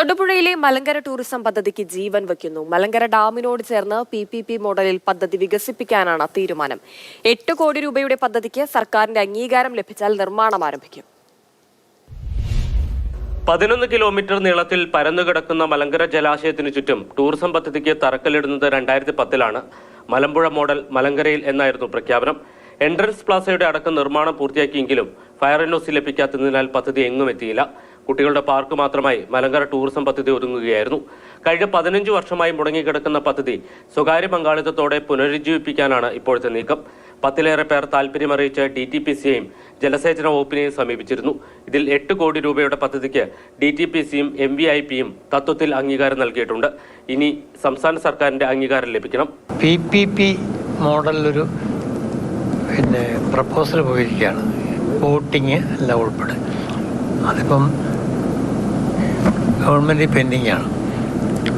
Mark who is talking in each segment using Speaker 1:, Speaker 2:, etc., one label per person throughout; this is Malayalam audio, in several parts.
Speaker 1: തൊടുപുഴയിലെ മലങ്കര ടൂറിസം പദ്ധതിക്ക് ജീവൻ വയ്ക്കുന്നു. മലങ്കര ഡാമിനോട് ചേർന്ന് PPP മോഡലിൽ പദ്ധതി വികസിപ്പിക്കാനാണ് തീരുമാനം. 8 കോടി രൂപയുടെ പദ്ധതിക്ക് സർക്കാരിന്റെ അംഗീകാരം ലഭിച്ചാൽ നിർമ്മാണം ആരംഭിക്കും.
Speaker 2: 11 കിലോമീറ്റർ നീളത്തിൽ പരന്നുകിടക്കുന്ന മലങ്കര ജലാശയത്തിനു ചുറ്റും ടൂറിസം പദ്ധതിക്ക് തറക്കല്ലിടുന്നത് 2010-ലാണ്. മലമ്പുഴ മോഡൽ മലങ്കരയിൽ എന്നായിരുന്നു പ്രഖ്യാപനം. എൻട്രൻസ് പ്ലാസയുടെ അടക്കം നിർമ്മാണം പൂർത്തിയാക്കിയെങ്കിലും ഫയർ NOC ലഭിക്കാത്തതിനാൽ പദ്ധതി എങ്ങും എത്തിയില്ല. കുട്ടികളുടെ പാർക്ക് മാത്രമായി മലങ്കര ടൂറിസം പദ്ധതി ഒതുങ്ങുകയായിരുന്നു. കഴിഞ്ഞ 15 വർഷമായി മുടങ്ങിക്കിടക്കുന്ന പദ്ധതി സ്വകാര്യ പങ്കാളിത്തത്തോടെ പുനരുജ്ജീവിപ്പിക്കാനാണ് ഇപ്പോഴത്തെ നീക്കം. 10-ലേറെ പേർ താൽപര്യമറിയിച്ച് DTPCയെയും ജലസേചന വകുപ്പിനെയും സമീപിച്ചിരുന്നു. ഇതിൽ 8 കോടി രൂപയുടെ പദ്ധതിക്ക് DTPCയും MVIPയും തത്വത്തിൽ അംഗീകാരം നൽകിയിട്ടുണ്ട്. ഇനി സംസ്ഥാന സർക്കാരിന്റെ അംഗീകാരം ലഭിക്കണം.
Speaker 3: PPP മോഡലിലൊരു പ്രപ്പോസൽ പോയിരിക്കുകയാണ്. ബോട്ടിങ് എല്ലാം ഉൾപ്പെടെ അതിപ്പം ഗവൺമെന്റ് പെൻഡിങ് ആണ്.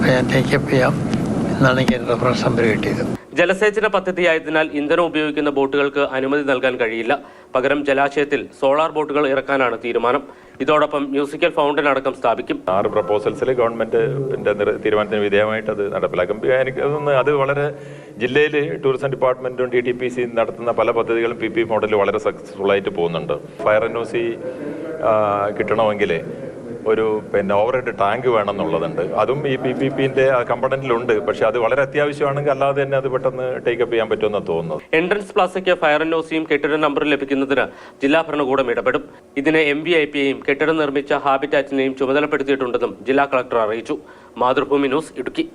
Speaker 3: ഞാൻ ടേക്കപ്പ് ചെയ്യാം എന്നാണ് എനിക്ക് റെഫറൻസ് നമ്പർ കിട്ടിയത്.
Speaker 2: ജലസേചന പദ്ധതിയായതിനാൽ ഇന്ധനം ഉപയോഗിക്കുന്ന ബോട്ടുകൾക്ക് അനുമതി നൽകാൻ കഴിയില്ല. പകരം ജലാശയത്തിൽ സോളാർ ബോട്ടുകൾ ഇറക്കാനാണ് തീരുമാനം. ഇതോടൊപ്പം മ്യൂസിക്കൽ ഫൗണ്ടൻ അടക്കം സ്ഥാപിക്കും.
Speaker 4: 6 പ്രപ്പോസൽസിൽ ഗവൺമെന്റിന്റെ തീരുമാനത്തിന് വിധേയമായിട്ട് അത് നടപ്പിലാക്കും. അത് വളരെ ജില്ലയിൽ ടൂറിസം ഡിപ്പാർട്ട്മെന്റും DTPC നടത്തുന്ന പല പദ്ധതികളും PP മോഡലിൽ വളരെ സക്സസ്ഫുൾ ആയിട്ട് പോകുന്നുണ്ട്. ഫയർ NOC കിട്ടണമെങ്കിൽ ഒരു ഓവർഹെഡ് ടാങ്ക് വേണമെന്നുള്ളതുണ്ട്. അതും ഈ PPPന്റെ കമ്പണന്റിലുണ്ട്. പക്ഷെ അത് വളരെ അത്യാവശ്യമാണെങ്കിൽ അല്ലാതെ തന്നെ അത് പെട്ടെന്ന് ടേക്കപ്പ് ചെയ്യാൻ പറ്റുമെന്നാണ് തോന്നുന്നത്.
Speaker 2: എൻട്രൻസ് പ്ലാസയ്ക്ക് ഫയർ NOCയും കെട്ടിട നമ്പറും ലഭിക്കുന്നതിന് ജില്ലാ ഭരണകൂടം ഇടപെടും. ഇതിന് MVIPയെയും കെട്ടിടം നിർമ്മിച്ച ഹാബിറ്റാറ്റിനെയും ചുമതലപ്പെടുത്തിയിട്ടുണ്ടെന്നും ജില്ലാ കളക്ടർ അറിയിച്ചു. മാതൃഭൂമി ന്യൂസ്, ഇടുക്കി.